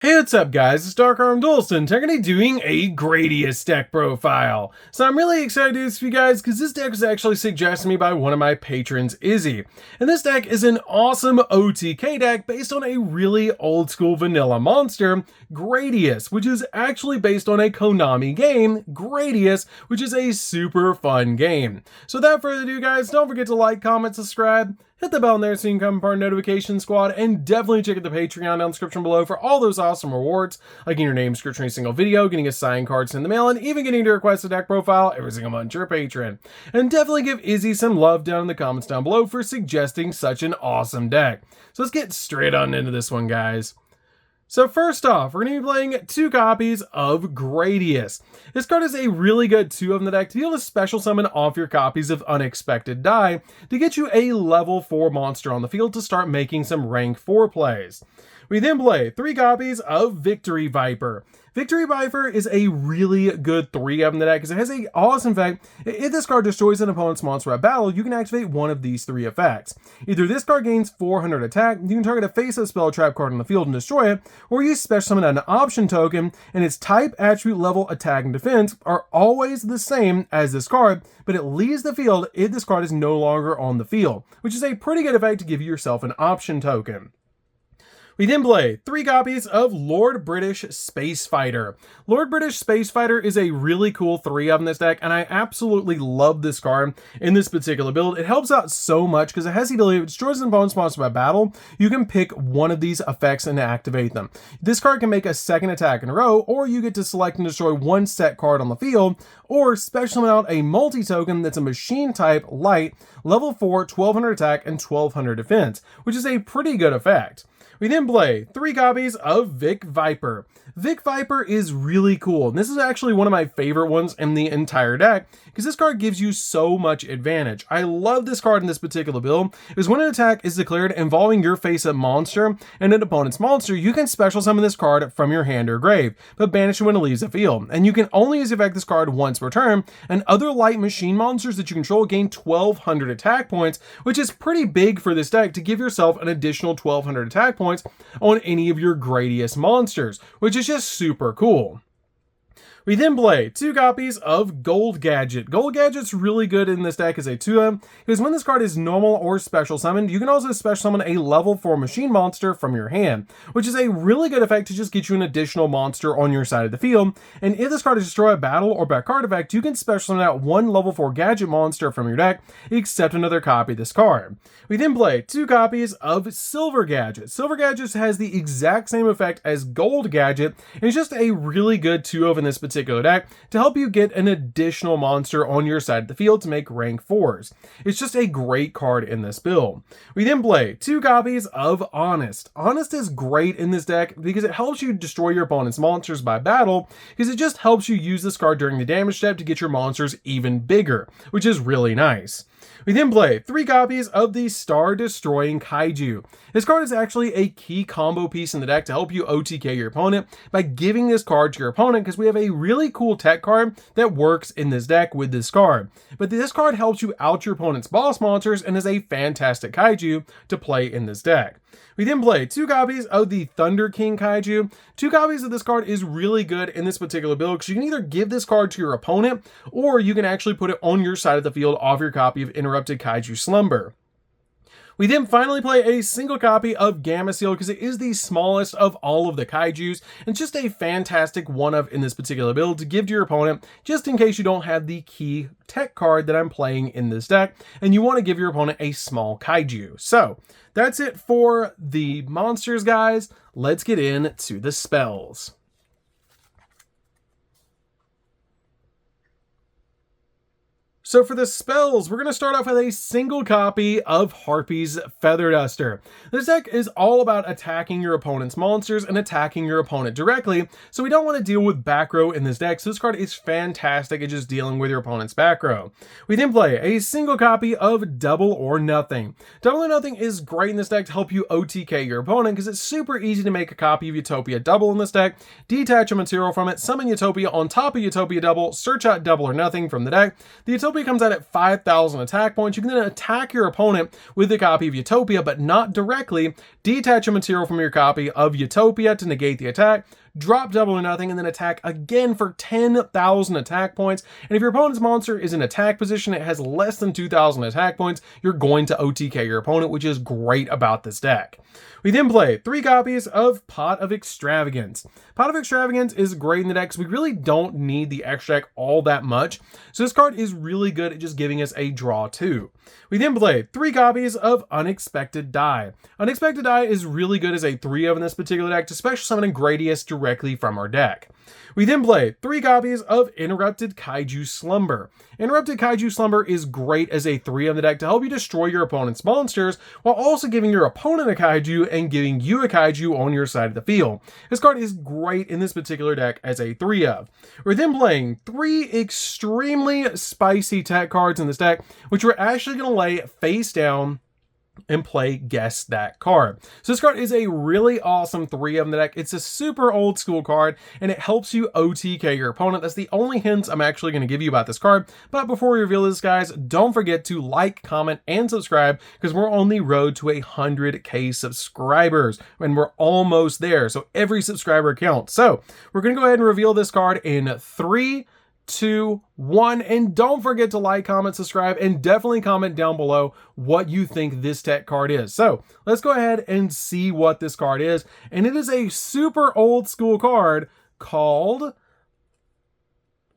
Hey, what's up guys, it's DarkArmedDuelist and today I'm doing a Gradius deck profile. So I'm really excited to do this for you guys because this deck was actually suggested to me by one of my patrons, Izzy. And this deck is an awesome OTK deck based on a really old school vanilla monster, Gradius, which is actually based on a Konami game, Gradius, which is a super fun game. So without further ado guys, don't forget to like, comment, subscribe, hit the bell in there so you can become part of notification squad, and definitely check out the Patreon down in the description below for all those awesome rewards, like getting your name description in a single video, getting a signed cards in the mail, and even getting to request a deck profile every single month you're a patron. And definitely give Izzy some love down in the comments down below for suggesting such an awesome deck. So let's get straight on into this one, guys. So first off, we're going to be playing 2 copies of Gradius. This card is a really good 2 of in the deck to be able to special summon off your copies of Unexpected Die to get you a level 4 monster on the field to start making some rank 4 plays. We then play 3 copies of Victory Viper. Victory Viper is a really good 3 of in the deck because it has an awesome effect. If this card destroys an opponent's monster at battle, you can activate one of these 3 effects. Either this card gains 400 attack, you can target a face-up spell trap card on the field and destroy it, or you special summon an option token, and its type, attribute, level, attack, and defense are always the same as this card, but it leaves the field if this card is no longer on the field, which is a pretty good effect to give yourself an option token. We then play 3 copies of Lord British Space Fighter. Lord British Space Fighter is a really cool 3 of in this deck, and I absolutely love this card in this particular build. It helps out so much because it has the ability, if it destroys an opponent's monster by battle, you can pick one of these effects and activate them. This card can make a second attack in a row, or you get to select and destroy one set card on the field, or special summon out a multi-token that's a machine type light, level 4, 1200 attack, and 1200 defense, which is a pretty good effect. We then play 3 copies of Vic Viper. Vic Viper is really cool, and this is actually one of my favorite ones in the entire deck because this card gives you so much advantage. I love this card in this particular build because when an attack is declared involving your face-up monster and an opponent's monster, you can special summon this card from your hand or grave, but banish it when it leaves the field. And you can only use effect this card once per turn, and other light machine monsters that you control gain 1200 attack points, which is pretty big for this deck to give yourself an additional 1200 attack points on any of your Gradius monsters, which is just super cool. We then play 2 copies of Gold Gadget. Gold Gadget's really good in this deck as a 2-up, because when this card is normal or special summoned, you can also special summon a level 4 machine monster from your hand, which is a really good effect to just get you an additional monster on your side of the field. And if this card is destroy a battle or by card effect, you can special summon out one level 4 gadget monster from your deck, except another copy of this card. We then play 2 copies of Silver Gadget. Silver Gadget has the exact same effect as Gold Gadget, and it's just a really good 2-of in this particular deck to help you get an additional monster on your side of the field to make rank 4s. It's just a great card in this build. We then play 2 copies of Honest. Honest is great in this deck because it helps you destroy your opponent's monsters by battle, because it just helps you use this card during the damage step to get your monsters even bigger, which is really nice. We then play 3 copies of the Star Destroying Kaiju. This card is actually a key combo piece in the deck to help you OTK your opponent by giving this card to your opponent, because we have a really cool tech card that works in this deck with this card. But this card helps you out your opponent's boss monsters and is a fantastic kaiju to play in this deck. We then play 2 copies of the Thunder King Kaiju. 2 copies of this card is really good in this particular build because you can either give this card to your opponent, or you can actually put it on your side of the field off your copy of Interrupted Kaiju Slumber. We then finally play a single copy of Gamma Seal because it is the smallest of all of the kaijus, and just a fantastic 1-of in this particular build to give to your opponent just in case you don't have the key tech card that I'm playing in this deck and you want to give your opponent a small kaiju. So that's it for the monsters, guys. Let's get into the spells. So for the spells, we're going to start off with a single copy of Harpy's Feather Duster. This deck is all about attacking your opponent's monsters and attacking your opponent directly, so we don't want to deal with back row in this deck, so this card is fantastic at just dealing with your opponent's back row. We then play a single copy of Double or Nothing. Double or Nothing is great in this deck to help you OTK your opponent because it's super easy to make a copy of Utopia Double in this deck, detach a material from it, summon Utopia on top of Utopia Double, search out Double or Nothing from the deck. The Utopia Utopia comes out at 5,000 attack points. You can then attack your opponent with a copy of Utopia, but not directly. Detach a material from your copy of Utopia to negate the attack. Drop double or nothing, and then attack again for 10,000 attack points. And if your opponent's monster is in attack position, it has less than 2,000 attack points, you're going to OTK your opponent, which is great about this deck. We then play 3 copies of Pot of Extravagance. Pot of Extravagance is great in the deck because we really don't need the extra deck all that much. So this card is really good at just giving us a draw too. We then play 3 copies of Unexpected Die. Unexpected Die is really good as a 3-of in this particular deck to special summon Gradius directly from our deck. We then play 3 copies of Interrupted Kaiju Slumber. Interrupted Kaiju Slumber is great as a 3 of the deck to help you destroy your opponent's monsters while also giving your opponent a kaiju and giving you a kaiju on your side of the field. This card is great in this particular deck as a 3-of. We're then playing 3 extremely spicy tech cards in this deck, which we're actually going to lay face down and play Guess That card. So this card is a really awesome 3-of in the deck. It's a super old school card and it helps you OTK your opponent. That's the only hints I'm actually going to give you about this card. But before we reveal this, guys, don't forget to like, comment, and subscribe because we're on the road to 100K subscribers and we're almost there. So every subscriber counts. So we're going to go ahead and reveal this card in 3, 2, 1, and don't forget to like, comment, subscribe, and definitely comment down below what you think this tech card is. So let's go ahead and see what this card is. And it is a super old school card called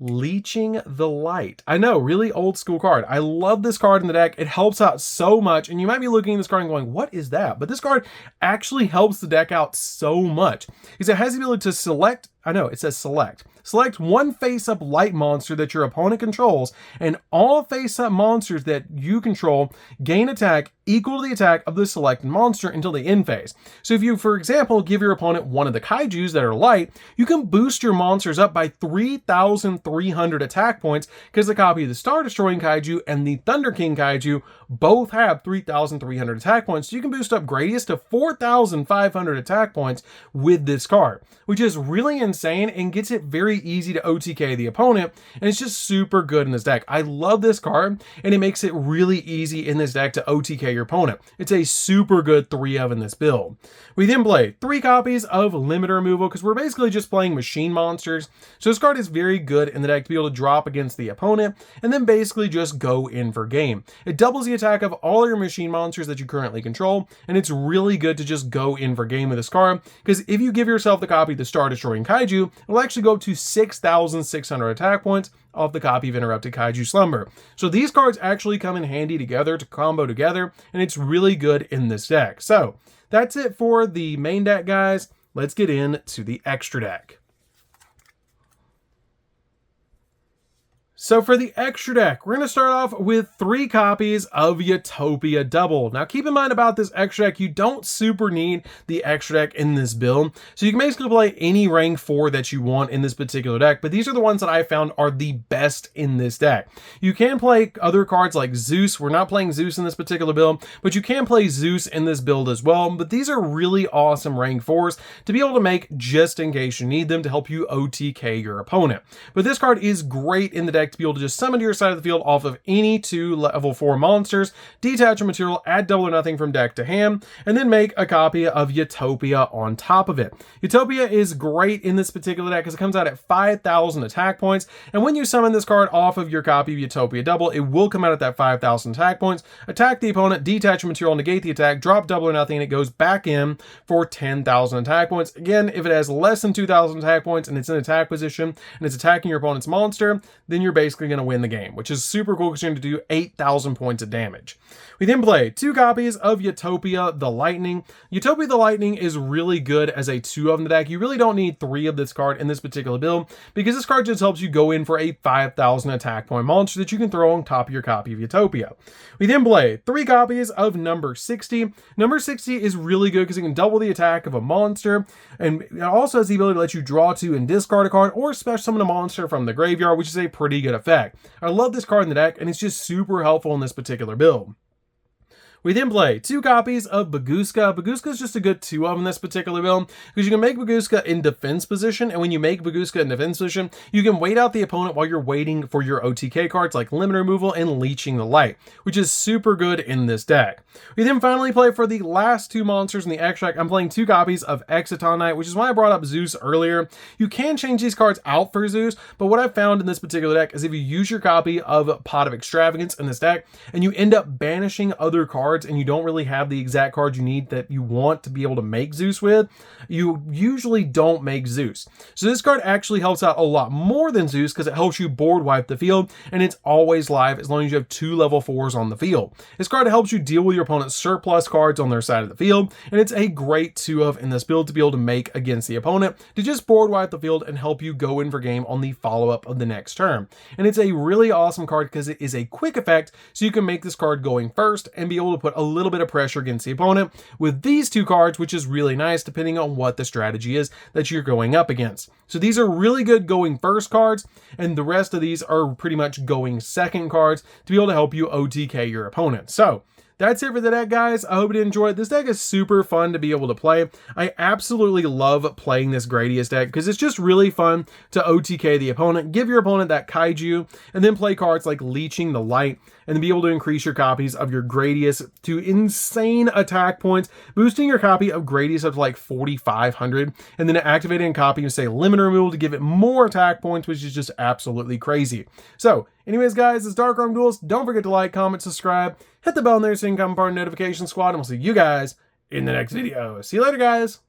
Leeching the Light. I know, really old school card. I love this card in the deck. It helps out so much. And you might be looking at this card and going, what is that? But this card actually helps the deck out so much because it has the ability to select. I know, it says select. Select one face-up light monster that your opponent controls, and all face-up monsters that you control gain attack equal to the attack of the selected monster until the end phase. So if you, for example, give your opponent one of the kaijus that are light, you can boost your monsters up by 3,300 attack points because the copy of the Star Destroying Kaiju and the Thunder King Kaiju both have 3,300 attack points. So you can boost up Gradius to 4,500 attack points with this card, which is really insane and gets it very easy to OTK the opponent, and it's just super good in this deck. I love this card, and it makes it really easy in this deck to OTK your opponent. It's a super good 3-of in this build. We then play 3 copies of Limiter Removal because we're basically just playing machine monsters. So this card is very good in the deck to be able to drop against the opponent and then basically just go in for game. It doubles the attack of all your machine monsters that you currently control, and it's really good to just go in for game with this card because if you give yourself the copy of the Star Destroying Kaiju, it'll actually go up to 6,600 attack points off the copy of Interrupted Kaiju Slumber. So these cards actually come in handy together to combo together, and it's really good in this deck. So that's it for the main deck, guys. Let's get into the extra deck. So for the extra deck, we're going to start off with 3 copies of Utopia Double. Now keep in mind about this extra deck, you don't super need the extra deck in this build. So you can basically play any rank 4 that you want in this particular deck, but these are the ones that I found are the best in this deck. You can play other cards like Zeus. We're not playing Zeus in this particular build, but you can play Zeus in this build as well. But these are really awesome rank 4s to be able to make just in case you need them to help you OTK your opponent. But this card is great in the deck to be able to just summon to your side of the field off of any 2 level 4 monsters, detach a material, add double or nothing from deck to hand, and then make a copy of Utopia on top of it. Utopia is great in this particular deck because it comes out at 5,000 attack points, and when you summon this card off of your copy of Utopia Double, it will come out at that 5,000 attack points, attack the opponent, detach a material, negate the attack, drop double or nothing, and it goes back in for 10,000 attack points. Again, if it has less than 2,000 attack points and it's in attack position and it's attacking your opponent's monster, then you're basically going to win the game, which is super cool because you're going to do 8,000 points of damage. We then play 2 copies of Utopia the Lightning. Utopia the Lightning is really good as a 2-of in the deck. You really don't need 3 of this card in this particular build because this card just helps you go in for a 5,000 attack point monster that you can throw on top of your copy of Utopia. We then play 3 copies of Number 60. Number 60 is really good because it can double the attack of a monster, and it also has the ability to let you draw 2 and discard a card or special summon a monster from the graveyard, which is a pretty good effect. I love this card in the deck, and it's just super helpful in this particular build. We then play 2 copies of Bagooska. Bagooska is just a good 2 of in this particular build, because you can make Bagooska in defense position, and when you make Bagooska in defense position, you can wait out the opponent while you're waiting for your OTK cards like Limit Removal and Leeching the Light, which is super good in this deck. We then finally play for the last 2 monsters in the extract. I'm playing 2 copies of Exciton Knight, which is why I brought up Zeus earlier. You can change these cards out for Zeus, but what I've found in this particular deck is if you use your copy of Pot of Extravagance in this deck, and you end up banishing other cards, and you don't really have the exact cards you need that you want to be able to make Zeus with, you usually don't make Zeus. So this card actually helps out a lot more than Zeus because it helps you board wipe the field, and it's always live as long as you have 2 level 4s on the field. This card helps you deal with your opponent's surplus cards on their side of the field, and it's a great 2 of in this build to be able to make against the opponent to just board wipe the field and help you go in for game on the follow-up of the next turn. And it's a really awesome card because it is a quick effect, so you can make this card going first and be able to put a little bit of pressure against the opponent with these 2 cards, which is really nice depending on what the strategy is that you're going up against. So these are really good going first cards, and the rest of these are pretty much going second cards to be able to help you OTK your opponent. So that's it for the deck, guys. I hope you enjoyed. This deck is super fun to be able to play. I absolutely love playing this Gradius deck because it's just really fun to OTK the opponent, give your opponent that Kaiju, and then play cards like Leeching the Light, and then be able to increase your copies of your Gradius to insane attack points, boosting your copy of Gradius up to like 4,500, and then activating a copy and say Limit Removal to give it more attack points, which is just absolutely crazy. So anyways, guys, it's DarkArmedDuelist. Don't forget to like, comment, subscribe, hit the bell in there so you can become part of the notification squad, and we'll see you guys in the next video. See you later, guys.